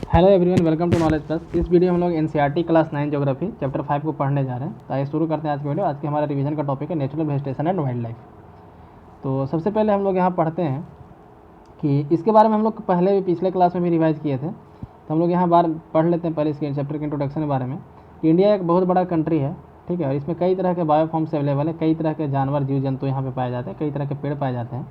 Hello everyone, welcome to knowledge plus. इस video में हम लोग एनसीईआरटी क्लास 9 ज्योग्राफी चैप्टर 5 को पढ़ने जा रहे हैं। तो आइए शुरू करते हैं आज की वीडियो। आज के हमारा रिवीजन का टॉपिक है natural vegetation and wild life. तो सबसे पहले हम लोग यहाँ पढ़ते हैं कि इसके बारे में हम लोग पहले भी पिछले क्लास में भी रिवाइज किए थे। तो हम लोग यहाँ बार पढ़ लेते हैं पहले इसके चैप्टर के इंट्रोडक्शन के बारे में कि इंडिया एक बहुत बड़ा कंट्री है, ठीक है, और इसमें कई तरह के बायोफॉर्म्स अवेलेबल है। कई तरह के जानवर जीव जंतु यहाँ पे पाए जाते हैं, कई तरह के पेड़ पाए जाते हैं।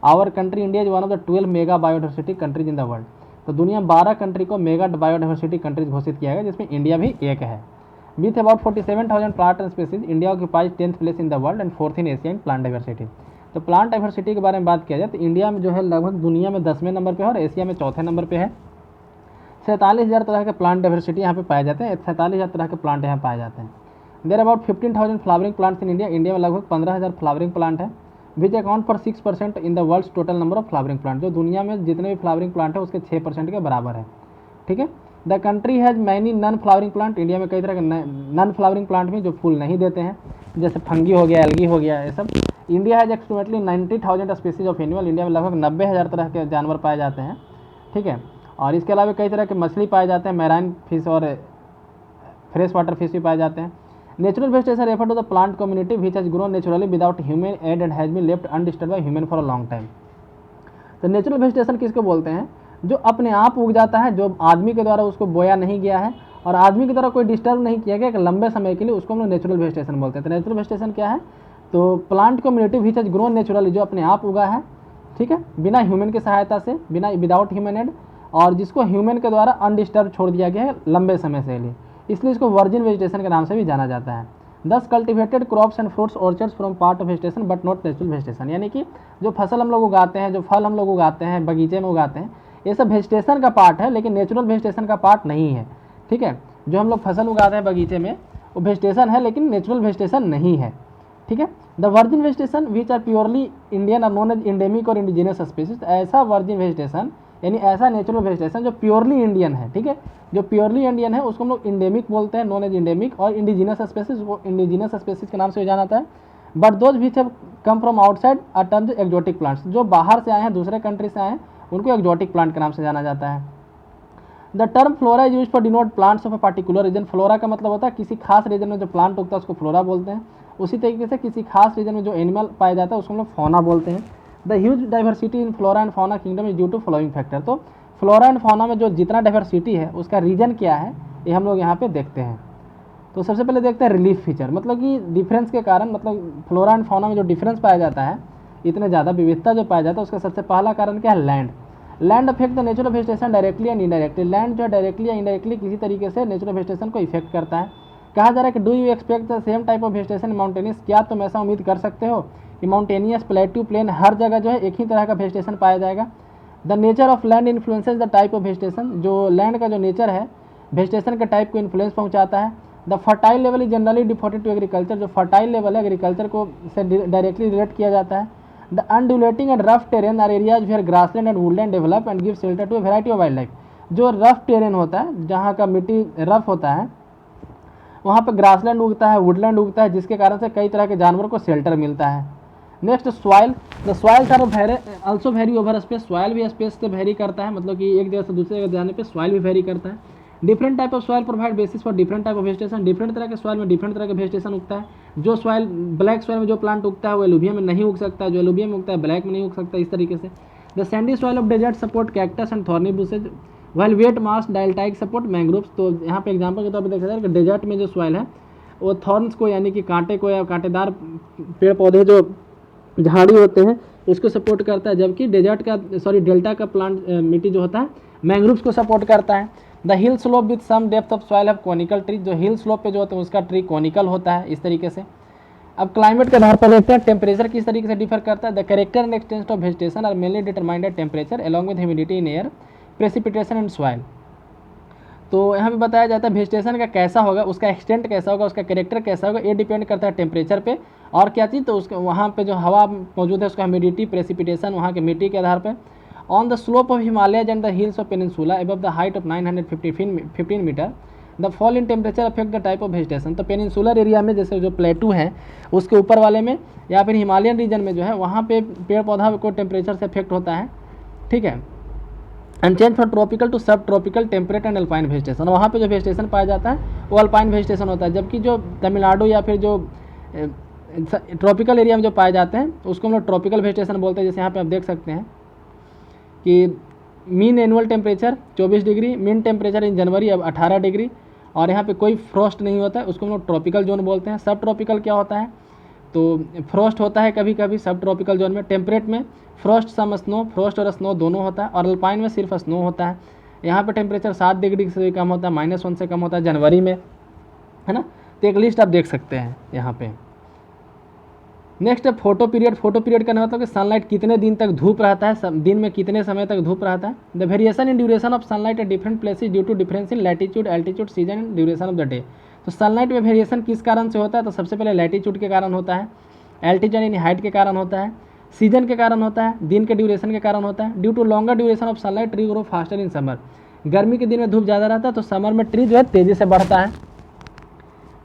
Our country India is one of the 12 mega biodiversity countries in the world. तो दुनिया 12 कंट्री को मेगा बायोडाइवर्सिटी कंट्रीज घोषित किया गया, जिसमें इंडिया भी एक है। With about 47,000 plant and species, India occupies 10th place in the world and 4th in Asia in plant diversity. तो प्लांट डाइवर्सिटी के बारे में बात किया जाए तो इंडिया में जो है लगभग दुनिया में 10वें नंबर पे है और एशिया में 4थे नंबर पे है। 47,000 तरह के प्लांट डाइवर्सिटी यहाँ पे पाए जाते हैं। 47,000 तरह के प्लांट यहाँ पाए जाते हैं। There about 15,000 flowering plants in India. India में लगभग 15,000 फ्लावरिंग प्लांट है, which account for 6% in the world's total number of flowering plant. जो दुनिया में जितने भी फ्लावरिंग प्लांट है उसके 6% के बराबर है, ठीक है। The country has many non flowering plant. India में कई तरह के नन फ्लावरिंग प्लांट भी जो फूल नहीं देते हैं, जैसे फंगी हो गया, एल्गी हो गया, ये सब। India has estimately 90,000 species of animal. India में लगभग 90,000 तरह के जानवर पाए जाते हैं, ठीक है। और इसके अलावा कई तरह के मछली पाए जाते हैं, मैराइन फिश और फ्रेश वाटर फिश भी पाए जाते हैं। Natural vegetation refer to the plant community which has grown naturally without human aid and has been left undisturb by human for a long time. तो नेचुरल वेजिटेशन किसको बोलते हैं? जो अपने आप उग जाता है, जो आदमी के द्वारा उसको बोया नहीं गया है और आदमी की द्वारा कोई डिस्टर्ब नहीं किया गया एक लंबे समय के लिए, उसको हम लोग नेचुरल वेजिटेशन बोलते हैं। तो नेचुरल वेजिटेशन क्या है? तो plant community which has grown naturally, जो अपने आप उगा है, ठीक है, बिना ह्यूमन की सहायता से, बिना विदाउट ह्यूमन एड, और जिसको ह्यूमन के द्वारा अनडिस्टर्ब छोड़ दिया गया है लंबे समय से लिए, इसलिए इसको वर्जिन वेजिटेशन के नाम से भी जाना जाता है। 10 cultivated crops and fruits orchards from part of vegetation but not natural vegetation. यानी कि जो फसल हम लोग उगाते हैं, जो फल हम लोग उगाते हैं, बगीचे में उगाते हैं, ये सब वेजिटेशन का पार्ट है, लेकिन नेचुरल वेजिटेशन का पार्ट नहीं है, ठीक है। जो हम लोग फसल उगाते हैं बगीचे में वो वेजिटेशन है, लेकिन नेचुरल वेजिटेशन नहीं है, ठीक है। The virgin vegetation which are purely Indian are known as endemic और इंडिजिनस स्पीसीज। ऐसा वर्जिन वेजिटेशन यानी ऐसा नेचुरल वेजिटेशन जो प्योरली इंडियन है, ठीक है, जो प्योरली इंडियन है उसको हम लोग इंडेमिक बोलते हैं, नॉन एज इंडेमिक, और इंडिजिनस स्पेसीज को इंडिजिनस स्पेसीज के नाम से जाना जाता है। But those which have come from outside are termed exotic plants. जो बाहर से आए हैं, दूसरे कंट्री से आए हैं, उनको एक्जोटिक प्लांट के नाम से जाना जाता है। The term flora is use for denote plants of a particular region. Flora का मतलब होता है किसी खास रीजन में जो प्लांट उगता है उसको फ्लोरा बोलते हैं। उसी तरीके से किसी खास रीजन में जो एनिमल पाया जाता है उसको हम लोग फौना बोलते हैं। The huge diversity in flora and fauna kingdom is due to following factor. तो फ्लोरा एंड फौना में जो जितना डाइवर्सिटी है उसका रीजन क्या है, ये हम लोग यहाँ पे देखते हैं। तो सबसे पहले देखते हैं रिलीफ फीचर, मतलब कि डिफरेंस के कारण, मतलब फ्लोरा एंड फौना में जो डिफरेंस पाया जाता है, इतने ज़्यादा विविधता जो पाया जाता है, उसका सबसे पहला कारण क्या है? Land. Land affect the natural vegetation directly and indirectly. Land जो है डायरेक्टली या इनडायरेक्टली किसी तरीके से नेचुरल वेजिटेशन को इफेक्ट करता है। कहा जा रहा है कि do you expect the same type of vegetation mountainous. क्या तुम ऐसा उम्मीद कर सकते हो कि माउंटेनियस प्लेट्यू प्लेन हर जगह जो है एक ही तरह का वेजिटेशन पाया जाएगा? The nature of land influences the type of vegetation. जो लैंड का जो नेचर है वेजिटेशन के टाइप को इन्फ्लुएंस पहुंचाता है। The fertile level is generally डिफोटेड टू एग्रीकल्चर। जो फर्टाइल लेवल है एग्रीकल्चर को से डायरेक्टली रिलेट किया जाता है। The undulating and rough terrain are areas where grassland and woodland develop and give shelter to a variety of wildlife. जो rough terrain होता है, जहाँ का मिट्टी रफ होता है, वहाँ पे ग्रासलैंड उगता है, वुडलैंड उगता है, जिसके कारण से कई तरह के जानवरों को शेल्टर मिलता है। Next soil. The soils are also vary over space. Soil भी स्पेस से वेरी करता है, मतलब कि एक जगह से दूसरे जगह जाने पे सॉइल भी वेरी करता है। Different type of soil provide basis for different type of vegetation. Different तरह के सॉइल में डिफरेंट तरह के वेजिटेशन उगता है। जो सॉइल ब्लैक सॉइल में जो प्लांट उगता है वो एलुवियम में नहीं उग सकता, जो एलुवियम में उगता है ब्लैक में नहीं उग सकता, इस तरीके से। The sandy soil of desert support cactus and thorny bushes while wet marsh deltaic support mangroves. तो यहाँ पे एग्जाम्पल के तौर पर देखा जाए कि डेजर्ट में जो सॉइल है वो थॉर्न्स को, यानी कि कांटे को या कांटेदार पेड़ पौधे जो झाड़ी होते हैं उसको सपोर्ट करता है, जबकि डेल्टा का प्लांट मिट्टी जो होता है मैंग्रोव्स को सपोर्ट करता है। The hill slope with some depth of soil have conical tree. जो हिल स्लोप पे जो होता है उसका ट्री कोनिकल होता है, इस तरीके से। अब क्लाइमेट के आधार पर देखते हैं टेम्परेचर किस तरीके से डिफर करता है। The character and extent of vegetation are mainly determined by temperature along with humidity in air, precipitation and soil. तो यहाँ पे बताया जाता है वेजिटेशन का कैसा होगा, उसका एक्सटेंट कैसा होगा, उसका कैरेक्टर कैसा होगा, ये डिपेंड करता है टेम्परेचर पे और क्या चीज़, तो उसके वहाँ पे जो हवा मौजूद है उसका ह्यूमिडिटी, प्रेसिपिटेशन वहाँ के मिट्टी के आधार पे। On the slope of Himalayas and the hills of peninsula above the height of 915 meter the fall in temperature affect the type of vegetation. तो पेनिनसुलर एरिया में जैसे जो प्लेटू है उसके ऊपर वाले में या फिर हिमालयन रीजन में जो है वहाँ पे पेड़ पौधा को टेम्परेचर से अफेक्ट होता है, ठीक है। And change from tropical to subtropical temperate and alpine vegetation. वहाँ पे जो वेजिटेशन पाया जाता है वो अल्पाइन वेजिटेशन होता है, जबकि जो तमिलनाडु या फिर जो ट्रॉपिकल एरिया में जो पाए जाते हैं उसको हम लोग ट्रॉपिकल वेजिटेशन बोलते हैं। जैसे यहाँ पे आप देख सकते हैं कि mean annual temperature 24 degree, mean temperature in January अब 18 डिग्री, और यहाँ पे कोई फ्रॉस्ट नहीं होता है, उसको हम लोग ट्रॉपिकल जोन बोलते हैं। सब ट्रॉपिकल क्या होता है, तो फ्रॉस्ट होता है कभी कभी सब ट्रॉपिकल जोन में। टेम्परेट में फ्रॉस्ट सम स्नो, फ्रॉस्ट और स्नो दोनों होता है, और अल्पाइन में सिर्फ स्नो होता है। यहाँ पे टेम्परेचर 7 डिग्री से कम होता है, -1 से कम होता है जनवरी में, है ना। तो एक लिस्ट आप देख सकते हैं यहाँ पे। नेक्स्ट है फोटो पीरियड। फोटो पीरियड का मतलब कि सनलाइट कितने दिन तक धूप रहता है, दिन में कितने समय तक धूप रहता है। The variation in duration of sunlight at different places due to difference in latitude, altitude, season and duration of the day. तो सनलाइट में वेरिएशन किस कारण से होता है, तो सबसे पहले लैटिट्यूड के कारण होता है, एल्टीट्यूड यानी हाइट के कारण होता है, सीजन के कारण होता है, दिन के ड्यूरेशन के कारण होता है। Due to longer duration of sunlight tree grow faster in summer. गर्मी के दिन में धूप ज़्यादा रहता है तो समर में ट्री जो है तेज़ी से बढ़ता है,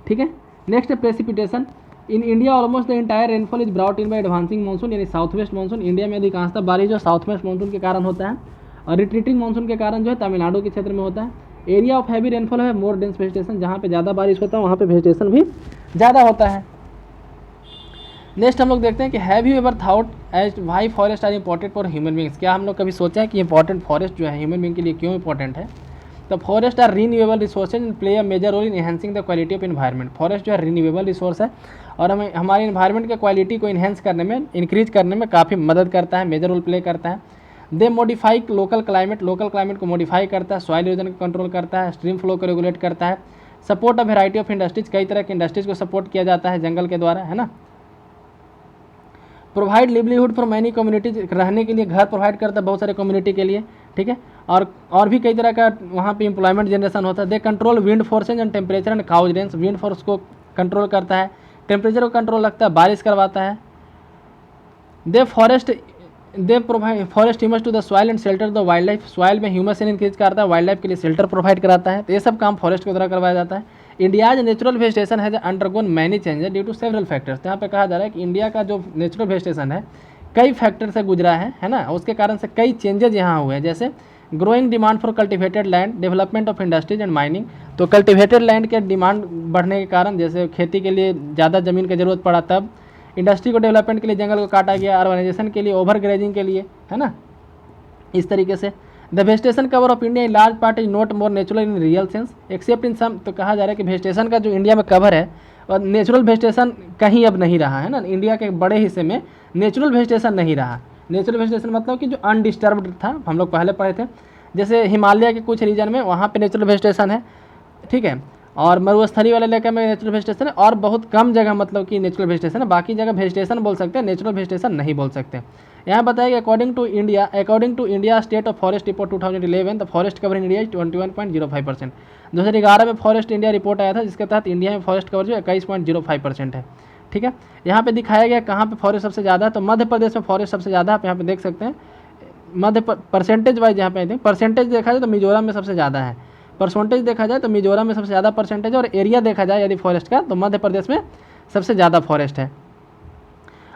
ठीक है। नेक्स्ट है precipitation. In India almost the entire rainfall is brought in by advancing monsoon, यानी साउथ वेस्ट मानसून। इंडिया में अधिकांशतः बारिश जो साउथ वेस्ट मानसून के कारण होता है, और रिट्रीटिंग मानसून के कारण जो है तमिलनाडु के क्षेत्र में होता है। एरिया ऑफ हैवी रेनफॉल है मोर डेंस वेजिटेशन, जहाँ पे ज़्यादा बारिश होता है वहाँ पे वेजिटेशन भी ज़्यादा होता है। नेक्स्ट हम लोग देखते हैं कि have you ever thought as why forest are important for human beings. क्या हम लोग कभी सोचा है कि इंपॉर्टेंट फॉरेस्ट जो है ह्यूमन बींग के लिए क्यों इंपॉर्टेंट है। तो forest are renewable resources and play a major role in enhancing the quality of environment. Forest जो है रीन्यूएबल रिसोर्स है और हमें हमारे इन्वायरमेंट के क्वालिटी को इन्हेंस करने में, इंक्रीज करने में काफ़ी मदद करता है, मेजर रोल प्ले करता है। They modify local climate, local climate को मॉडिफाई करता है, सॉइल इरोजन को कंट्रोल करता है, स्ट्रीम फ्लो को रेगुलेट करता है। Support a variety of industries, कई तरह की इंडस्ट्रीज को सपोर्ट किया जाता है जंगल के द्वारा, है ना। Provide livelihood for many communities, रहने के लिए घर प्रोवाइड करता है बहुत सारे कम्युनिटी के लिए, ठीक है। और भी कई तरह का वहाँ पे एम्प्लॉयमेंट जनरेशन होता है। They control wind forces and temperature and cause rains, wind force को कंट्रोल करता है, टेम्परेचर को कंट्रोल रखता है, बारिश करवाता है। They provide forest humus to the soil and shelter the wild life, soil में ह्यूमस इंक्रीज करता है, वाइल्ड लाइफ के लिए शेल्टर प्रोवाइड कराता है। तो ये सब काम फॉरेस्ट के द्वारा करवाया जाता है। इंडियाज नेचुरल वेजिटेशन है undergone many changes due to several factors. यहाँ पे कहा जा रहा है कि इंडिया का जो नेचुरल वेजिटेशन है कई फैक्टर से गुजरा है ना, उसके कारण से कई चेंजेस यहाँ हुए हैं। जैसे growing demand for cultivated land, development of industries and mining. तो कल्टिवेटेड लैंड के डिमांड बढ़ने के कारण, जैसे खेती के लिए ज़्यादा ज़मीन की ज़रूरत पड़ा, तब इंडस्ट्री को डेवलपमेंट के लिए जंगल को काटा गया, अर्बनाइजेशन के लिए, ओवर ग्रेजिंग के लिए, है ना, इस तरीके से। The vegetation cover of India in large part is not more natural in real sense except in some. तो कहा जा रहा है कि वेजिटेशन का जो इंडिया में कवर है और नेचुरल वेजिटेशन कहीं अब नहीं रहा है ना, इंडिया के बड़े हिस्से में नेचुरल वेजिटेशन नहीं रहा। नेचुरल वेजिटेशन मतलब कि जो अनडिस्टर्ब्ड था, हम लोग पहले पढ़े थे। जैसे हिमालय के कुछ रीजन में वहाँ पे नेचुरल वेजिटेशन है, ठीक है, और मरुस्थलीय वाले इलाके में नेचुरल वेजिटेशन है, और बहुत कम जगह मतलब कि नेचुरल वेजिटेशन है, बाकी जगह वेजिटेशन बोल सकते हैं, नेचुरल वेजिटेशन नहीं बोल सकते। यहाँ बताया कि according to India state of forest report 2011 the forest cover in India 21.05%। 2011 में फॉरेस्ट इंडिया रिपोर्ट आया था जिसके तहत इंडिया में फॉरेस्ट कवर जो 21.05% है, ठीक है। यहाँ पे दिखाया गया कहाँ पे फॉरेस्ट सबसे ज़्यादा है, तो मध्य प्रदेश में फॉरेस्ट सबसे ज़्यादा, आप यहाँ पे देख सकते हैं। मध्य परसेंटेज वाइज यहाँ पे परसेंटेज देखा जाए तो मिजोरम में सबसे ज़्यादा है, परसेंटेज देखा जाए तो मिजोरम में सबसे ज़्यादा परसेंटेज, और एरिया देखा जाए यदि फॉरेस्ट का तो मध्य प्रदेश में सबसे ज़्यादा फॉरेस्ट है।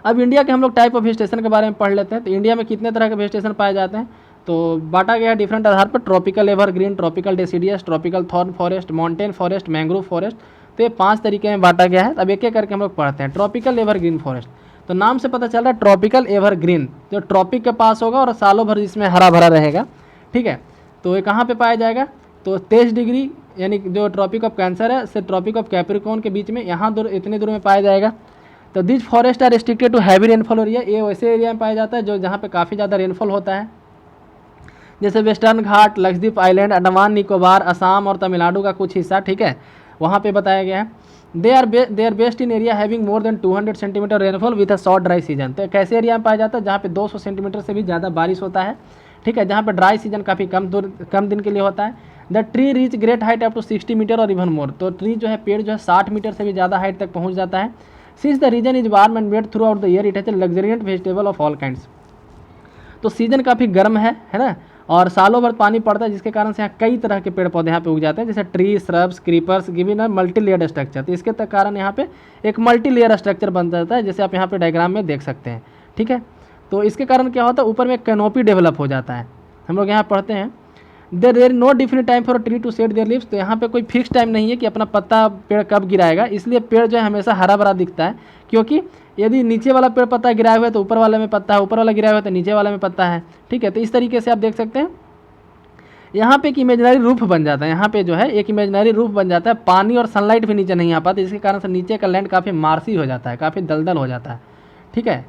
अब इंडिया के हम लोग टाइप ऑफ वेजिटेशन के बारे में पढ़ लेते हैं। तो इंडिया में कितने तरह के वेजिटेशन पाए जाते हैं, तो बांटा गया है डिफरेंट आधार पर। Tropical evergreen, tropical deciduous, tropical thorn forest, mountain forest, mangrove forest. तो ये 5 तरीके में बांटा गया है। अब एक एक करके हम लोग पढ़ते हैं। ट्रॉपिकल एवरग्रीन फॉरेस्ट, तो नाम से पता चल रहा है ट्रॉपिकल एवरग्रीन, जो ट्रॉपिक के पास होगा और सालों भर इसमें हरा भरा रहेगा, ठीक है। तो ये कहाँ पे पाया जाएगा, तो 23 डिग्री यानी जो ट्रॉपिक ऑफ कैंसर है से ट्रॉपिक ऑफ कैप्रिकॉर्न के बीच में, यहाँ दूर इतने दूर में पाया जाएगा। तो this forest are restricted to heavy rainfall area, ये वैसे एरिया में पाया जाता है जो जहाँ पे काफ़ी ज़्यादा रेनफॉल होता है, जैसे वेस्टर्न घाट, लक्षद्वीप आइलैंड, अंडमान निकोबार, असम और तमिलनाडु का कुछ हिस्सा, ठीक है, वहाँ पे बताया गया है। They are based in area having more than 200 centimeter rainfall with a short dry season. तो कैसे एरिया में पाया जाता है, जहाँ पे 200 सेंटीमीटर से भी ज़्यादा बारिश होता है, ठीक है, जहाँ पे ड्राई सीजन काफ़ी कम दिन के लिए होता है। The tree reach great height up to 60 meter और इवन मोर। तो ट्री जो है, पेड़ जो है 60 मीटर से भी ज़्यादा हाइट तक पहुँच जाता है। Since the region is warm and wet throughout the year it has a luxuriant vegetable of all kinds. तो सीजन काफ़ी गर्म है ना, और सालों भर पानी पड़ता है, जिसके कारण से यहाँ कई तरह के पेड़ पौधे यहाँ पे उग जाते हैं, जैसे tree, shrubs, creepers, giving a multi layered structure. तो इसके कारण यहाँ पे एक मल्टी लेयर स्ट्रक्चर बन जाता है, जैसे आप यहाँ पे डायग्राम में देख सकते हैं, ठीक है। तो इसके कारण क्या होता है, ऊपर में कैनोपी डेवलप हो जाता है, हम लोग यहाँ पढ़ते हैं there no definite time for tree to set their leaves. तो यहाँ पे कोई फिक्स टाइम नहीं है कि अपना पत्ता पेड़ कब गिराएगा, इसलिए पेड़ जो है हमेशा हरा भरा दिखता है, क्योंकि यदि नीचे वाला पेड़ पत्ता गिराया हुआ है तो ऊपर वाले में पत्ता है, ऊपर वाला गिराया हुआ है तो नीचे वाले में पत्ता है। ठीक है, तो इस तरीके से आप देख सकते हैं यहाँ पे एक इमेजनरी रूफ बन जाता है, यहाँ पे जो है एक इमेजनरी रूफ बन जाता है, पानी और सनलाइट भी नीचे नहीं आ पाती, जिसके कारण से नीचे का लैंड काफ़ी मार्सी हो जाता है, काफ़ी दलदल हो जाता है। ठीक है,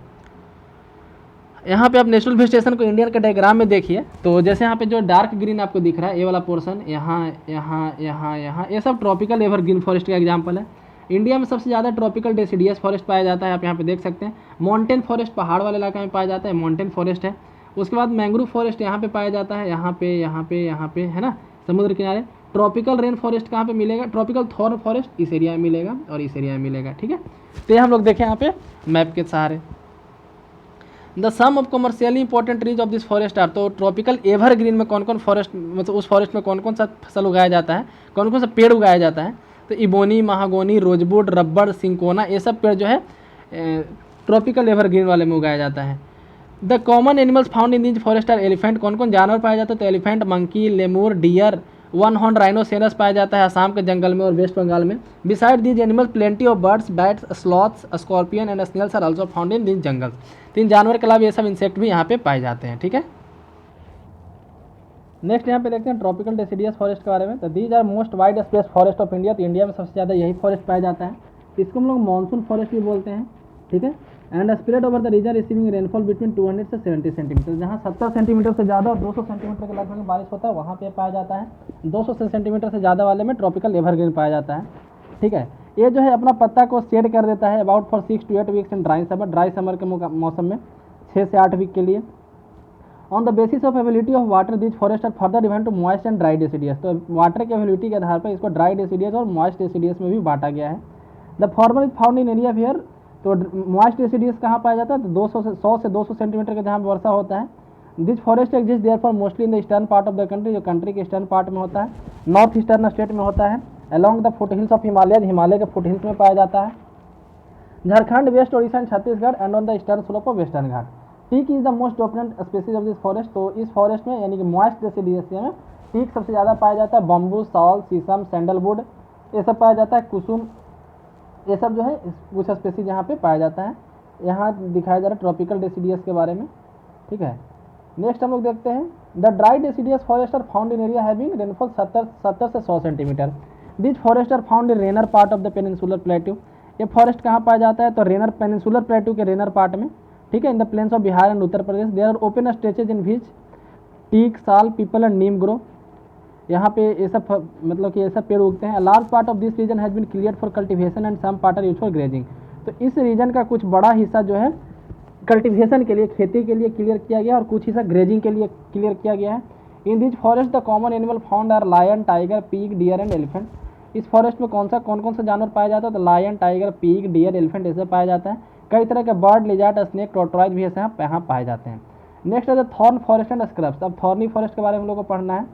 यहाँ पे आप नेचुरल वेजिटेशन को इंडियन के डायग्राम में देखिए, तो जैसे यहाँ पे जो डार्क ग्रीन आपको दिख रहा है ये वाला पोर्शन, यहाँ यहाँ यहाँ यहाँ, ये सब ट्रॉपिकल एवरग्रीन फॉरेस्ट का एग्जाम्पल है। इंडिया में सबसे ज़्यादा ट्रॉपिकल डेसिडियस फॉरेस्ट पाया जाता है, आप यहाँ पे देख सकते हैं। माउंटेन फॉरेस्ट पहाड़ वाले इलाके में पाया जाता है, माउंटेन फॉरेस्ट है। उसके बाद मैंग्रोव फॉरेस्ट यहाँ पे पाया जाता है, यहाँ पे यहाँ पे यहाँ पे, है ना, समुद्र किनारे। ट्रॉपिकल रेन फॉरेस्ट कहाँ पे मिलेगा? ट्रॉपिकल थॉर्न फॉरेस्ट इस एरिया में मिलेगा और इस एरिया में मिलेगा। ठीक है, तो ये हम लोग देखें यहाँ पे मैप के सहारे। The some of commercially important trees of this forest are, तो ट्रॉपिकल एवरग्रीन में कौन कौन फॉरेस्ट, मतलब उस फॉरेस्ट में कौन कौन सा फसल उगाया जाता है, कौन कौन सा पेड़ उगाया जाता है? तो इबोनी, महागोनी, रोजवुड, रबड़, सिंकोना, ये सब पेड़ जो है ट्रॉपिकल एवरग्रीन वाले में उगाया जाता है। The common animals found in this forest are elephant, कौन कौन जानवर पाया जाता है? तो elephant, monkey, lemur, deer, one horn rhinoceros पाया जाता है असम के जंगल में और वेस्ट बंगाल में। Besides these animals plenty of birds, bats, sloths, scorpion and snails are also found in this jungles. तीन जानवर के अलावा ये सब इंसेक्ट भी यहाँ पे पाए जाते हैं। ठीक है, नेक्स्ट यहाँ पे देखते हैं ट्रॉपिकल डेसिडियस फॉरेस्ट के बारे में। तो these are most wide space forest of India, तो इंडिया में सबसे ज़्यादा यही फॉरेस्ट पाया जाता है। इसको हम लोग मानसून फॉरेस्ट भी बोलते हैं। ठीक है, and spread over the region receiving rainfall between 200 से 70 सेंटीमीटर, जहाँ 70 सेंटीमीटर से ज़्यादा और 200 सेंटीमीटर के लगभग बारिश होता है वहाँ पे पाया जाता है। 200 सेंटीमीटर से ज़्यादा वाले में ट्रॉपिकल एवरग्रीन पाया जाता है। ठीक है, ये जो है अपना पत्ता को शेड कर देता है about for 6 to 8 weeks in dry summer के मौसम में 6 से 8 वीक के लिए। On the basis of ability of water this forest are further divide to moist and dry deciduous, तो वाटर की एबिलिटी के आधार पर इसको ड्राई डेसिडियस और मॉइस्ट डेसिडियस में भी बांटा गया है। The former is found in area here, तो मॉइस्ट डेसिडियस कहाँ पाया जाता है? तो 100 से 200 सेंटीमीटर का जहाँ वर्षा होता है। This forest exist there for mostly in the eastern part of the country, जो कंट्री के ईस्टर्न पार्ट में होता है, नॉर्थ ईस्टर्न स्टेट में होता है, along the foot hills of Himalaya, Himalaya के फुट हिल्स में पाया जाता है, Jharkhand, west Odisha and Chhattisgarh and on the eastern slope of western Ghat. Teak is the most dominant species of this forest, तो इस फॉरेस्ट में यानी कि मॉइस्ट डेसिडियस में टीक सबसे ज़्यादा पाया जाता है। बम्बू, साल, शीशम, सैंडलवुड ये सब पाया जाता है, कुसुम, ये सब जो है कुछ स्पीसीज यहाँ पे पाया जाता है। यहाँ दिखाया जा रहा है ट्रॉपिकल डेसिडियस के बारे में। ठीक है, नेक्स्ट हम लोग देखते हैं the dry deciduous forest are found in area having rainfall 70 से 100 centimetre. This forest are found in rainier part of the peninsular plateau, ये फॉरेस्ट कहाँ पाया जाता है? तो रेनर पेनिनसुलर प्लेट्यू के रेनर पार्ट में। ठीक है, in the plains of Bihar and Uttar Pradesh there are open stretches in which teak, sal, peepal and neem grow, यहाँ पे ये सब मतलब कि ये सब पेड़ उगते हैं। Large part of this region has been clear for cultivation and some part are used for grazing, तो इस रीजन का कुछ बड़ा हिस्सा जो है कल्टिवेशन के लिए, खेती के लिए क्लियर किया गया और कुछ हिस्सा ग्रेजिंग के लिए क्लियर किया गया है। In this forest the common animal found are lion, tiger, pig, deer and elephant. इस फॉरेस्ट में कौन कौन सा जानवर पाया जाता है? तो lion, tiger, pig, deer, elephant ऐसे पाया जाता है। कई तरह के बर्ड, लिजार्ड, स्नेक, टॉर्टोइज भी ऐसे यहाँ पाए जाते हैं। नेक्स्ट है the thorn forest and scrubs, अब थॉर्नी फॉरेस्ट के बारे में हम लोग को पढ़ना है।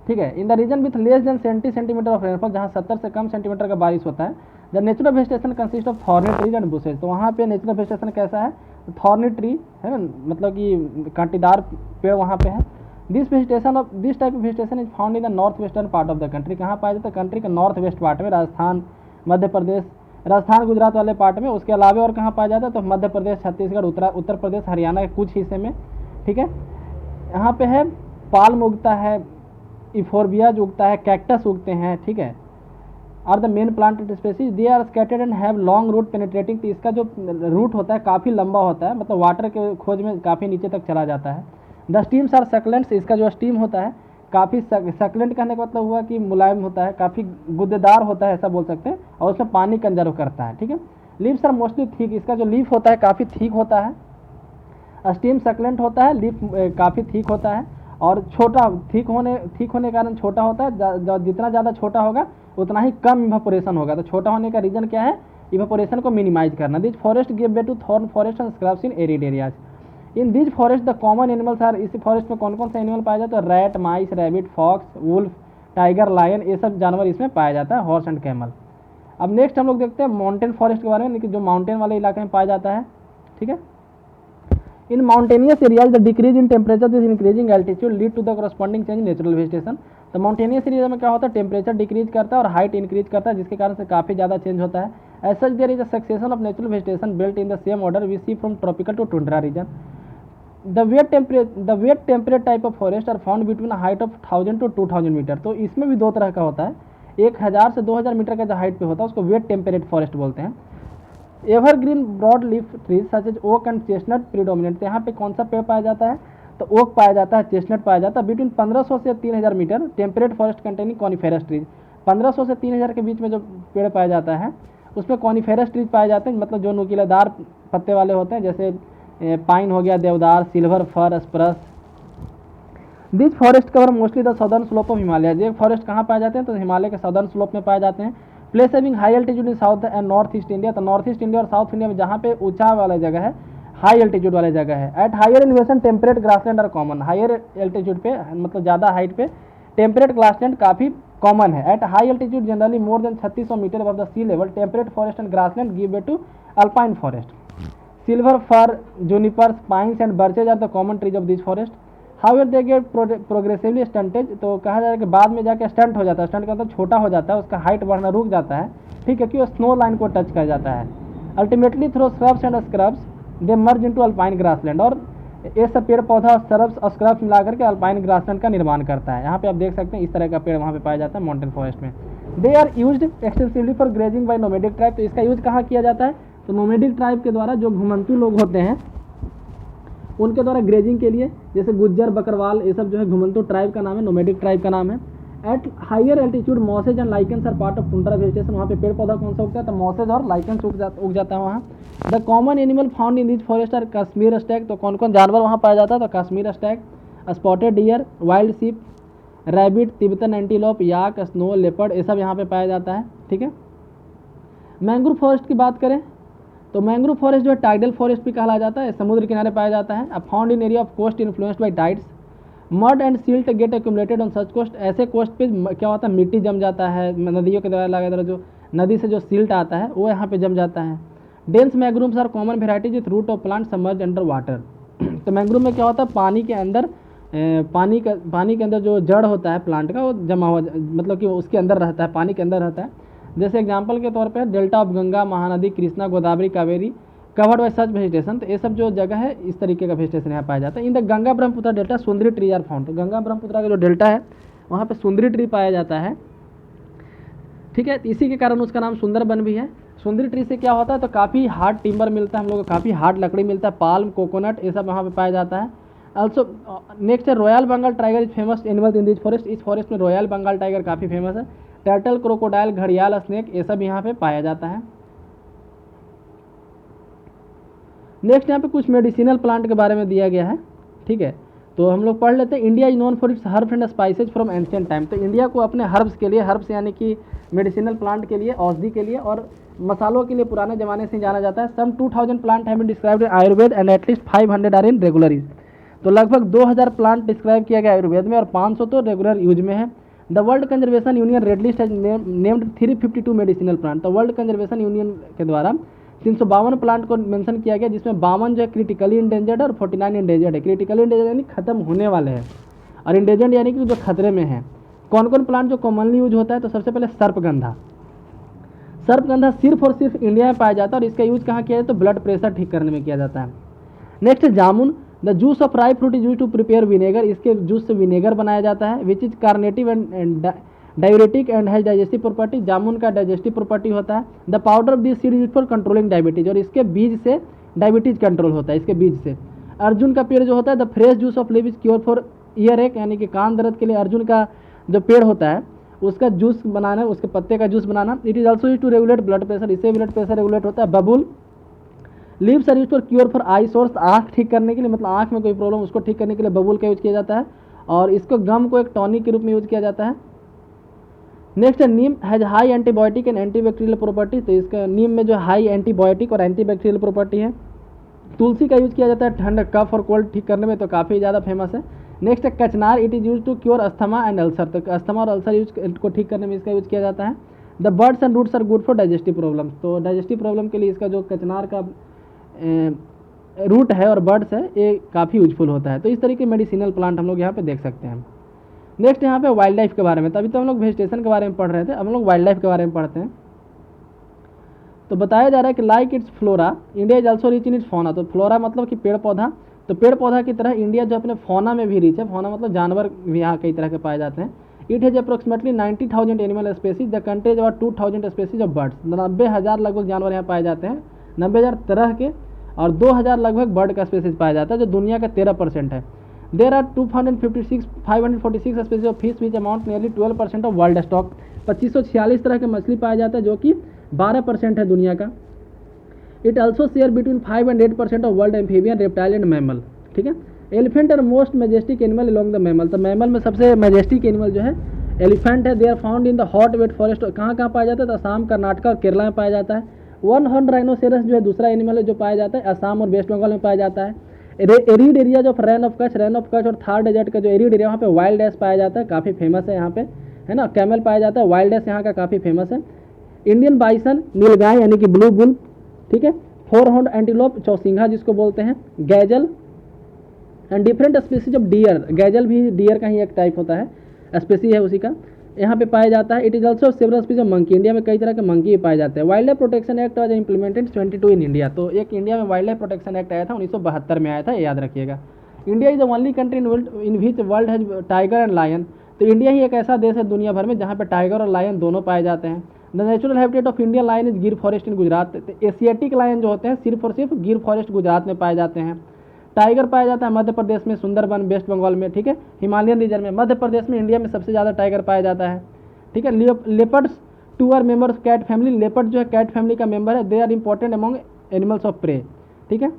ठीक है, in the region with less than 70 centimeter of rainfall, जहाँ 70 से कम सेंटीमीटर का बारिश होता है। The natural vegetation consist of thorny trees and bushes, तो वहाँ पे नेचुरल वेजिटेशन कैसा है? थॉर्नी ट्री है, मतलब कि कांटेदार पेड़ वहाँ पे है। This type of vegetation is found in the north western part of the country, कहाँ पाया जाता है? कंट्री के नॉर्थ वेस्ट पार्ट में, राजस्थान, मध्य प्रदेश, राजस्थान गुजरात वाले पार्ट में। उसके अलावा और कहाँ पाया जाता है? तो मध्य प्रदेश, छत्तीसगढ़, उत्तर प्रदेश, हरियाणा के कुछ हिस्से में। ठीक है, यहाँ पे है पाल्म उगता है, इफोरबियाज उगता है, कैक्टस उगते हैं। ठीक है, are the main plant species, they are scattered and have long root penetrating, तो इसका जो रूट होता है काफ़ी लंबा होता है, मतलब वाटर के खोज में काफ़ी नीचे तक चला जाता है। द स्टीम्स आर सक्लेंट्स, इसका जो स्टीम होता है काफ़ी सक्लेंट कहने का मतलब हुआ कि मुलायम होता है, काफ़ी गुद्देदार होता है ऐसा बोल सकते हैं, और उसमें पानी कंजर्व करता है। ठीक है, लीव्स आर मोस्टली थिक, इसका जो लीफ होता है काफ़ी थिक होता है। स्टीम सक्लेंट होता है, लीफ काफ़ी थिक होता है और छोटा, थिक होने के कारण छोटा होता है। जितना ज़्यादा छोटा होगा उतना ही कम इवेपोरेशन होगा, तो छोटा होने का रीज़न क्या है? इवेपोरेशन को मिनिमाइज करना। This forest give way to thorn forest and scrubs in arid areas. In this forest the common animals are, इस फॉरेस्ट में कौन कौन से एनिमल पाया जाता है? Rat, mice, rabbit, fox, wolf, tiger, lion, ये सब जानवर इसमें पाया जाता है, हॉर्स एंड कैमल। अब नेक्स्ट हम लोग देखते हैं माउंटेन फॉरेस्ट के बारे में, लेकिन जो माउंटेन वाले इलाके में पाया जाता है। ठीक है, in mountainous areas the decrease in temperature this increasing altitude lead to the corresponding change in natural vegetation. तो माउंटेनियस एरिया में क्या होता है, टेम्परेचर डिक्रीज करता है और हाइट इंक्रीज करता है, जिसके कारण से काफ़ी ज़्यादा चेंज होता है। As such there is a succession of natural vegetation built in the same order we see from tropical to tundra region. The wet temperate type of forest are found between height of 1000 to 2000 meter. तो इसमें भी दो तरह का होता है, 1000 से 2000 metre का जो हाइट पे होता है उसको वेट टेम्परेट फॉरेस्ट बोलते हैं। Evergreen broad leaf trees such as oak and chestnut predominant. तो यहाँ पे कौन सा पेड़ पाया जाता है, तो ओक पाया जाता है, चेस्टनट पाया जाता है। बिटवीन 1500 से 3000 meter temperate forest containing coniferous trees. 1500 से 3000 के बीच में जो पेड़ पाया जाता है उसमें कॉनिफेरस ट्रीज पाए जाते हैं, मतलब जो नुकीलेदार पत्ते वाले होते हैं, जैसे पाइन हो गया, देवदार, silver fir, spruce. This forest cover mostly the southern slope of Himalaya. ये फॉरेस्ट कहाँ पाए जाते हैं, तो हिमालय के सदर्न स्लोप में पाए जाते हैं। Place having high altitude in south and north east India. तो नॉर्थ ईस्ट इंडिया और साउथ इंडिया में जहाँ पे ऊंचा वाला जगह है, हाई एल्टीट्यूड वाले जगह है। At higher elevation temperate grassland are common. Higher altitude पे मतलब ज़्यादा हाइट पे टेम्परेट ग्रासलैंड काफ़ी कॉमन है। At high altitude generally more than 3600 metre above the sea level temperate forest and grassland give way to alpine forest. Silver fir, junipers, pines and birches are the common trees of this forest. However they get progressively stunted. तो कहा जाए कि बाद में जाके stunt हो जाता है, स्टंट का मतलब छोटा हो जाता है, उसका हाइट बढ़ना रुक जाता है, ठीक है, कि वो स्नो लाइन को टच कर जाता है। Ultimately through shrubs and scrubs they merge into alpine grassland. और ये सब पेड़ पौधा श्रब्स और स्क्रब्स मिलाकर के अल्पाइन ग्रासलैंड का निर्माण करता है। यहाँ पे आप देख सकते हैं इस तरह का पेड़ वहाँ पे पाया जाता है माउंटेन फॉरेस्ट में। They are used extensively for grazing by nomadic tribe. तो इसका यूज कहाँ किया जाता है, तो नोमैडिक ट्राइब के द्वारा, जो घुमंतू लोग होते हैं उनके द्वारा ग्रेजिंग के लिए, जैसे गुज्जर, बकरवाल, ये सब जो है घुमंतू ट्राइब का नाम है, नोमैडिक ट्राइब का नाम है। At higher altitude mosses and lichens are part of tundra vegetation. वहाँ पे पेड़ पौधा कौन सा उगता है, तो मॉसेज और लाइकेंस उग जाता है वहाँ। The common animal found in this forest are Kashmir stag. तो कौन कौन जानवर वहाँ पाया जाता है, तो Kashmir stag, spotted deer, wild sheep, rabbit, Tibetan antelope, yak, snow leopard, ये सब यहाँ पे पाया जाता है, ठीक है। मैंग्रोव फॉरेस्ट की बात करें तो मैंग्रोव फॉरेस्ट जो है टाइडल फॉरेस्ट भी कहला जाता है, समुद्र किनारे पाया जाता है। अब found in area of coast influenced by tides. Mud and silt get accumulated on such coast. ऐसे कोस्ट पे क्या होता है, मिट्टी जम जाता है, नदियों के द्वारा लगा जो नदी से जो सिल्ट आता है वो यहाँ पे जम जाता है। Dense mangroves are common varieties with root of plant submerge under water. तो मैंग्रोव में क्या होता है, पानी के अंदर पानी के अंदर जो जड़ होता है प्लांट का वो जमा हुआ, मतलब कि उसके अंदर रहता है, पानी के अंदर रहता है। जैसे एग्जाम्पल के तौर पे delta of Ganga, Mahanadi, Krishna, Godavari, Kaveri covered by such vegetation. तो ये सब जो जगह है इस तरीके का वेजिटेशन यहाँ पाया जाता है। In the Ganga Brahmaputra delta Sundari tree are found. तो गंगा ब्रह्मपुत्र का जो डेल्टा है वहाँ पे सुंदरी ट्री पाया जाता है, ठीक है। इसी के कारण उसका नाम सुंदरबन भी है। सुंदरी ट्री से क्या होता है, तो काफ़ी हार्ड टिम्बर मिलता है हम लोग को, काफ़ी हार्ड लकड़ी मिलता है, पाल्म, कोकोनट, ये सब वहाँ पे पाया जाता है। ऑल्सो नेक्स्ट है royal Bengal tiger is famous animal in this forest. इस फॉरेस्ट में रॉयल बंगाल टाइगर काफ़ी फेमस है। टर्टल, क्रोकोडाइल, घड़ियाल, स्नेक, ये सब यहाँ पे पाया जाता है। नेक्स्ट यहाँ पे कुछ मेडिसिनल प्लांट के बारे में दिया गया है, ठीक है। तो हम लोग पढ़ लेते हैं। India is known for its herbs and spices from ancient time. तो इंडिया को अपने हर्ब्स के लिए, हर्ब्स यानी कि मेडिसिनल प्लांट के लिए, औषधि के लिए और मसालों के लिए पुराने जमाने से जाना जाता है। Some 2000 plant have been described in Ayurveda and at least 500 are in regular use. तो लगभग 2000 प्लांट डिस्क्राइब किया गया आयुर्वेद में और 500 तो रेगुलर यूज में है। The world conservation union red list has named 352 medicinal plant. तो वर्ल्ड कंजर्वेशन यूनियन के द्वारा 352 प्लांट को मेंशन किया गया, जिसमें 52 जो है क्रिटिकली इंडेंजर्ड और 49 इंडेंजर्ड है। क्रिटिकली इंडेंजर्ड यानी खत्म होने वाले हैं और इंडेंजर्ड यानी कि जो खतरे में है। कौन कौन प्लांट जो कॉमनली यूज होता है, तो सबसे पहले सर्पगंधा। सर्पगंधा सिर्फ और सिर्फ इंडिया में पाया जाता है और इसका यूज कहाँ किया जाता है, तो ब्लड प्रेशर ठीक करने में किया जाता है। Next jamun. The juice of ripe fruit is use to prepare vinegar. इसके जूस से विनेगर बनाया जाता है, which is carminative and diabetic and has digestive property. जामुन का डाइजेस्टिव प्रॉपर्टी होता है। The powder of this seed use for controlling diabetes. और इसके बीज से डायबिटीज कंट्रोल होता है, इसके बीज से। अर्जुन का पेड़ जो होता है, the fresh juice of leave is cure for year एक, यानी कि कान दर्द के लिए अर्जुन का जो पेड़ होता है उसका जूस बनाना, उसके पत्ते का जूस बनाना। It is also use to regulate blood pressure. इससे ब्लड प्रेशर रेगुलेट होता है। Babul leaves are use for cure for eye sores. आँख ठीक करने के लिए, मतलब आँख में कोई प्रॉब्लम उसको ठीक करने के लिए बबूल का यूज किया जाता है और इसको गम को एक टॉनिक के रूप में यूज किया जाता है। नेक्स्ट है neem has high antibiotic and antibacterial property. तो इसका नीम में जो हाई एंटीबायोटिक और एंटीबैक्टीरियल प्रॉपर्टी है। तुलसी का यूज किया जाता है ठंड, कफ और कोल्ड ठीक करने में, तो काफ़ी ज़्यादा फेमस है। नेक्स्ट है kachnar. It is use to cure asthma and ulcer. तो अस्थमा और अल्सर यूज को ठीक करने में इसका यूज किया जाता है। The buds and roots are good for digestive problem. तो डाइजेस्टिव प्रॉब्लम के लिए इसका जो कचनार का रूट है और बर्ड्स है, ये काफ़ी यूजफुल होता है। तो इस तरीके मेडिसिनल प्लांट हम लोग यहाँ पे देख सकते हैं। नेक्स्ट यहाँ पे वाइल्ड लाइफ के बारे में, तभी तो हम लोग वेजिटेशन के बारे में पढ़ रहे थे, अब हम लोग वाइल्ड लाइफ के बारे में पढ़ते हैं। तो बताया जा रहा है कि like it's flora India is also rich in its fauna. तो फ्लोरा मतलब कि पेड़ पौधा, तो पेड़ पौधा की तरह इंडिया जो अपने फौना में भी रिच है। फौना मतलब जानवर भी यहाँ कई तरह के पाए जाते हैं। It has approximately 90,000 animal species, the country is about 2,000 species of birds. 90,000 लगभग जानवर यहाँ पाए जाते हैं, 90,000 तरह के, और 2,000 लगभग बर्ड का स्पेसीज पाया जाता है, जो दुनिया का 13% है। There are 546 species of fish which amount nearly 12% of world stock. 2546 तरह के मछली पाए जाते हैं, जो कि 12% है दुनिया का। It also share between 5 and 8% of world amphibian, reptile and mammal. ठीक है, elephant are most majestic animal along the mammal. तो मैमल में सबसे मेजेस्टिक एनिमल जो है एलिफेंट है। They are found in the hot wet forest. कहाँ कहाँ पाया जाता है? तो असम, कर्नाटक और केरला में पाया जाता है। वन हॉर्न राइनोसेरस जो है दूसरा एनिमल है जो पाया जाता है, असम और वेस्ट बंगाल में पाया जाता है। Arid area of Rann of Kutch और थार डेजर्ट का जो एरिड एरिया, वहाँ पे वाइल्ड एस पाया जाता है, काफ़ी फेमस है यहाँ पे, है ना। कैमल पाया जाता है, वाइल्ड एस यहाँ का काफ़ी फेमस है। इंडियन बाइसन, नीलगाय यानी कि ब्लू बुल, ठीक है। फोर हॉर्न एंटीलोप, चौसिंघा जिसको बोलते हैं, गैजल and different species of dear. गैजल भी डियर का ही एक टाइप होता है, स्पीसी है उसी का, यहाँ पे पाया जाता है। It is also several species of monkey. India में कई तरह के मंकी पाए जाते हैं। Wild life protection act was implemented 22 in India. तो एक इंडिया में वाइल्ड लाइफ प्रोटेक्शन एक्ट आया था, 1972 में आया था, याद रखिएगा। India is the only country in which world has tiger and lion. तो इंडिया ही एक ऐसा देश है दुनिया भर में जहाँ पे टाइगर और लायन दोनों पाए जाते हैं। The natural habitat of Indian lion is Gir forest in Gujarat. Asiatic lion जो होते हैं सिर्फ और सिर्फ गिर फॉरेस्ट गुजरात में पाए जाते हैं। टाइगर पाया जाता है मध्य प्रदेश में, सुंदरबन वेस्ट बंगाल में, ठीक है। हिमालयन रीजन में, मध्य प्रदेश में इंडिया में सबसे ज़्यादा टाइगर पाया जाता है, ठीक है। Leopards 2 are member of cat family. Leopard जो है कैट फैमिली का मेंबर है। They are important among animals of prey, ठीक है।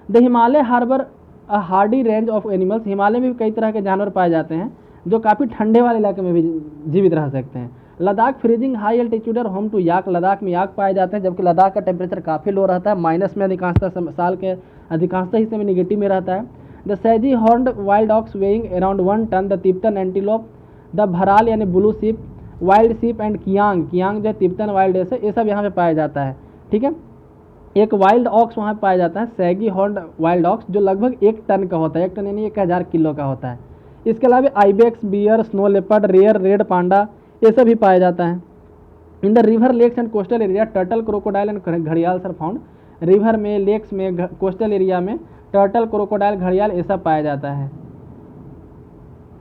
The Himalaya harbour a hardy range of animals. Himalaya में भी कई तरह के जानवर पाए जाते हैं जो काफ़ी ठंडे वाले इलाके में भी जीवित रह सकते हैं। लद्दाख फ्रीजिंग हाई एल्टीट्यूड और होम टू याक। लद्दाख में याक पाए जाते हैं, जबकि लद्दाख का टेम्परेचर काफ़ी लो रहता है, माइनस में अधिकांशतः साल के अधिकांशतः हिस्से में निगेटिव में रहता है। द सैजी horned wild ox weighing around 1 ton. The Tibetan antelope, the bharal यानी ब्लू सीप, वाइल्ड सीप एंड कियांग। कियांग जो है तिब्बतन वाइल्ड है, ये सब यहाँ पे पाया जाता है, ठीक है। एक वाइल्ड ऑक्स वहाँ पाया जाता है, सैगी हॉर्न्ड वाइल्ड ऑक्स, जो लगभग 1 टन का होता है, 1 टन यानी 1000 किलो का होता है। इसके अलावा ibex, bear, snow leopard, rare red panda, ये सब भी पाया जाता है। In the river lakes and coastal area turtle, crocodile and घड़ियाल सर फाउंड। रिवर में, लेक्स में, कोस्टल एरिया में टर्टल, क्रोकोडाइल, घड़ियाल ये सब पाया जाता है।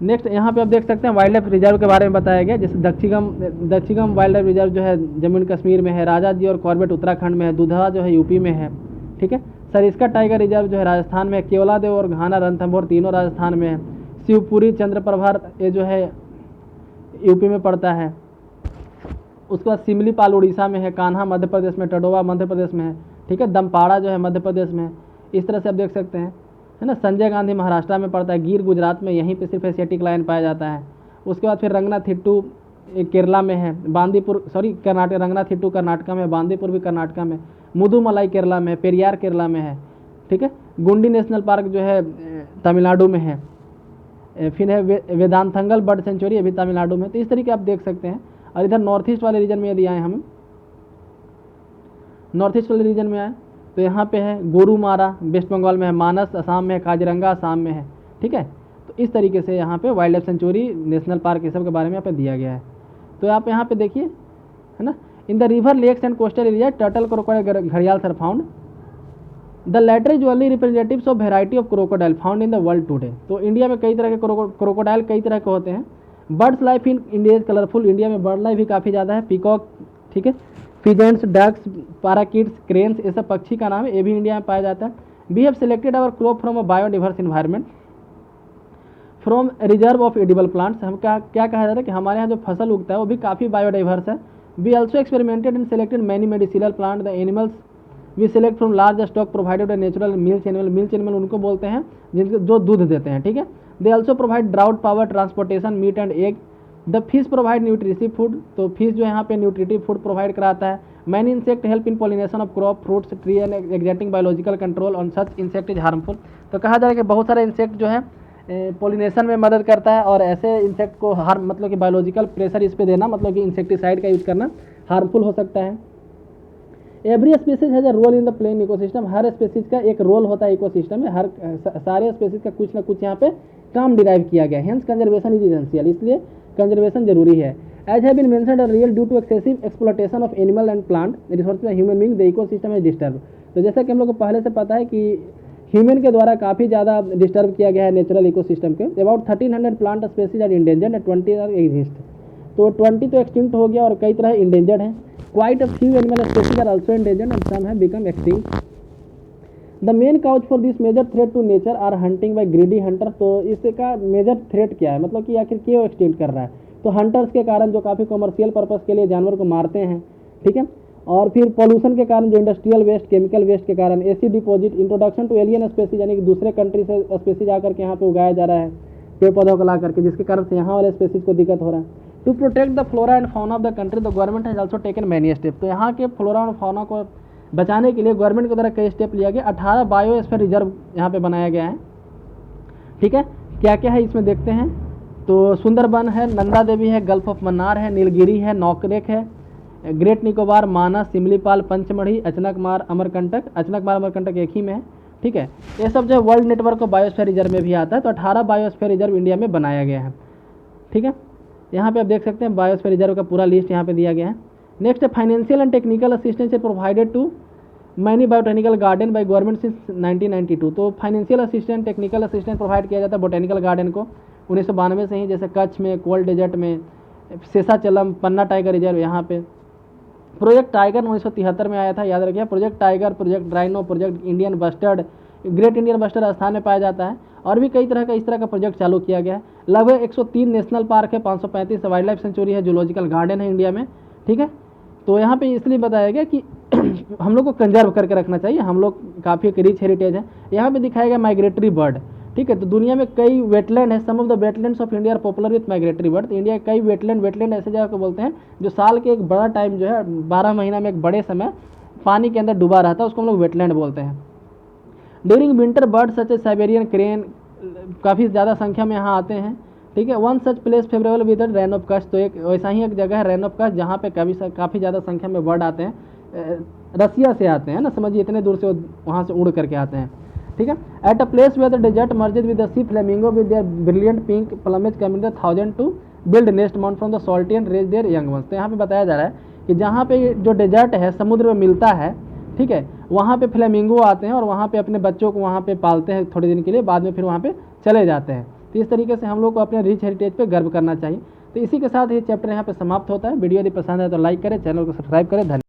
नेक्स्ट यहाँ पे आप देख सकते हैं वाइल्ड लाइफ रिजर्व के बारे में बताया गया, जैसे दक्षिगम वाइल्ड लाइफ रिजर्व जो है जम्मू कश्मीर में है, राजा जी और कॉर्बेट उत्तराखंड में है, दुधवा जो है यूपी में है, ठीक है। सरिस्का टाइगर रिजर्व जो है राजस्थान में है, केवलादेव और घाना रणथंभौर तीनों राजस्थान में है। शिवपुरी चंद्रप्रभार ये जो है यूपी में पड़ता है। उसके बाद सिमलीपाल उड़ीसा में है, कान्हा मध्य प्रदेश में, टडोवा मध्य प्रदेश में है, ठीक है। दमपाड़ा जो है मध्य प्रदेश में है। इस तरह से आप देख सकते हैं, है ना। संजय गांधी महाराष्ट्र में पड़ता है, गिर गुजरात में, यहीं पे सिर्फ एशियाटिक लायन पाया जाता है। उसके बाद फिर रंगनाथिट्टू केरला में है, बांदीपुर कर्नाटक, रंगनाथिट्टू कर्नाटका में, बांदीपुर भी कर्नाटका में, मुदुमलाई केरला में, पेरियार केरला में है, ठीक है। गुंडी नेशनल पार्क जो है तमिलनाडु में है। फिर है वेदांतंगल बर्ड सेंचुरी, अभी तमिलनाडु में। तो इस तरीके आप देख सकते हैं। और इधर नॉर्थ ईस्ट वाले रीजन में यदि आए, हम नॉर्थ ईस्ट वाले रीजन में आए तो यहाँ पे है गोरुमारा वेस्ट बंगाल में है, मानस असम में है, काजीरंगा असम में है, ठीक है। तो इस तरीके से यहाँ पे wild life sanctuary, national park, ये सब के बारे में यहाँ पे दिया गया है। तो आप यहाँ पे देखिए, है ना। In the river lakes and coastal area turtle, crocodile, घड़ियाल are found. The latter is only representatives of variety of crocodile found in the world today. तो इंडिया में कई तरह के क्रोकोडाइल कई तरह के होते हैं। Birds life in India is colourful. India में बर्ड लाइफ भी काफ़ी ज़्यादा है। पीकॉक, ठीक है, फिजेंट्स, डक्स, पैराकिट्स, क्रेन्स, ये सब पक्षी का नाम है, ये भी इंडिया में पाया जाता है। We have selected our crop from a biodiverse environment from reserve of edible plants. हम क्या कहा जाता है कि हमारे यहाँ जो फसल उगता है वो भी काफ़ी बायोडाइवर्स है। We also experimented and selected many medicinal plant. The animals we select from large stock provided natural milk animal. Milk animal उनको बोलते हैं जिनके जो दूध देते हैं, ठीक है। They also provide draught power transportation, meat and egg. The fish provide nutritive food. तो फिश जो है यहाँ पे न्यूट्रिटिव फूड प्रोवाइड कराता है। Many insect help in pollination of crop, fruits, tree and exacting biological control on such insect is harmful. तो कहा जा रहा है कि बहुत सारे इंसेक्ट जो है पॉलिनेशन में मदद करता है, और ऐसे इंसेक्ट को मतलब कि बायोलॉजिकल प्रेशर इस पे देना, मतलब कि इंसेक्टिसाइड का यूज करना हार्मफुल हो सकता है। Every species has a role in the plain ecosystem, हर स्पीसीज का एक रोल होता है इकोसिस्टम में, हर सारे स्पीसीज का कुछ ना कुछ यहाँ पे काम डिराइव किया गया है। हेंस कंजर्वेशन इज इसेंशियल, इसलिए कंजर्वेशन जरूरी है। As have been mentioned earlier, due to excessive exploitation of animal and plant resource by human being the ecosystem is disturb. तो जैसा कि हम लोग को पहले से पता है कि ह्यूमन के द्वारा काफ़ी ज़्यादा डिस्टर्ब किया गया है नेचुरल इकोसिस्टम के। About 1300 plant species are endangered and 20 are exist. तो 20 तो एक्सटिंक्ट हो गया और कई तरह इंडेंजर्ड हैं। Quite a few animal species are also endangered and some have become extinct. The main cause for this major threat to nature are hunting by greedy hunter. तो इसका मेजर थ्रेट क्या है, मतलब कि आखिर क्यों एक्सटिंक्ट कर रहा है? तो हंटर्स के कारण, जो काफ़ी कमर्शियल पर्पज़ के लिए जानवर को मारते हैं, ठीक है। और फिर पॉल्यूशन के कारण, जो इंडस्ट्रियल वेस्ट, केमिकल वेस्ट के कारण, acid deposit, introduction to alien species, यानी कि दूसरे कंट्री से स्पेसीज आकर के यहाँ पे उगाया जा रहा है पेड़ पौधों को ला करके, जिसके कारण से यहाँ वाले स्पेसीज को दिक्कत हो रहा है। To protect the flora and fauna of the country the government has also taken many step. तो यहाँ के फ्लोरा और फाउना को बचाने के लिए गवर्नमेंट के द्वारा कई स्टेप लिया गया। 18 बायोस्फीयर रिजर्व यहाँ पे बनाया गया है, ठीक है। क्या क्या है इसमें देखते हैं। तो सुंदरबन है, नंदा देवी है, गल्फ ऑफ मन्नार है, नीलगिरी है, नौकरेक है, ग्रेट निकोबार, मानस, सिमलीपाल, पंचमढ़ी, अचनकमार, अमरकंटक। अचनकमार अमरकंटक एक ही में है, ठीक है। ये सब जो world network of biosphere reserve में भी आता है। तो 18 बायोस्फीयर रिजर्व इंडिया में बनाया गया है, ठीक है। यहाँ पे आप देख सकते हैं बायोस्फीयर रिजर्व का पूरा लिस्ट यहाँ पे दिया गया है। Next, financial and technical assistance provided to many botanical garden by government since 1992। तो financial assistant, technical assistant provide किया जाता है बोटेनिकल गार्डन को 1992 से ही, जैसे कच्छ में, कोल्ड डेजर्ट में, शेषाचलम, पन्ना टाइगर रिजर्व यहाँ पे। प्रोजेक्ट टाइगर 1973 में आया था, याद रखिए। Project tiger, project rhino, project Indian bustard, great Indian bustard Rajasthan में पाया जाता है। और भी कई तरह का इस तरह का प्रोजेक्ट चालू किया गया है। लगभग 103 नेशनल पार्क है, 535 वाइल्ड लाइफ सेंचुरी है, जूलॉजिकल गार्डन है इंडिया में, ठीक है। तो यहाँ पे इसलिए बताया गया कि हम लोग को कंजर्व करके रखना चाहिए, हम लोग काफ़ी एक रिच हेरिटेज है। यहाँ पे दिखाया गया माइग्रेटरी बर्ड, ठीक है। तो दुनिया में कई वेटलैंड है, some of the wetlands of India are popular with migratory bird. तो इंडिया के कई वेटलैंड ऐसे जगह को बोलते हैं जो साल के एक बड़ा टाइम जो है 12 महीना में एक बड़े समय पानी के अंदर डूबा रहता है, उसको हम लोग वेटलैंड बोलते हैं। ड्यूरिंग विंटर बर्ड सच ए साइबेरियन क्रेन काफ़ी ज़्यादा संख्या में यहाँ आते हैं, ठीक है। One such place favourable with rain of Kutch. तो एक वैसा ही एक जगह है रेन ऑफ कच्छ, जहाँ पे काफ़ी ज़्यादा संख्या में बर्ड आते हैं, रसिया से आते हैं ना, समझिए इतने दूर से वहाँ से उड़ करके आते हैं, ठीक है। At a place where the desert merges with the sea flamingo with their brilliant pink plumage coming 1000 to build nest mount from the salty and raise their young ones. तो यहाँ पे बताया जा रहा है कि जहाँ पे जो डेजर्ट है, समुद्र में मिलता है, ठीक है, वहाँ पे फ्लेमिंगो आते हैं और वहाँ पे अपने बच्चों को वहाँ पे पालते हैं थोड़े दिन के लिए, बाद में फिर वहाँ पे चले जाते हैं। तो इस तरीके से हम लोग को अपने रिच हेरिटेज पे गर्व करना चाहिए। तो इसी के साथ ये चैप्टर यहाँ पे समाप्त होता है। वीडियो यदि पसंद है तो लाइक करें, चैनल को सब्सक्राइब करें। धन्यवाद।